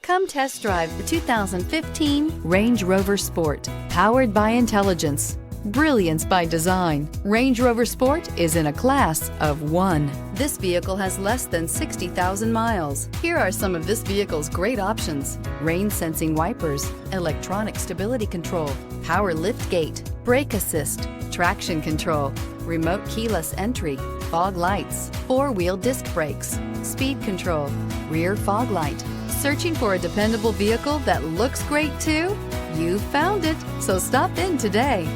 Come test drive the 2015 Range Rover Sport. Powered by intelligence, brilliance by design, Range Rover Sport is in a class of one. This vehicle has less than 60,000 miles. Here are some of this vehicle's great options: rain-sensing wipers, electronic stability control, power liftgate, brake assist, traction control, remote keyless entry, fog lights, four-wheel disc brakes, speed control, rear fog light. Searching for a dependable vehicle that looks great too? You found it, so stop in today.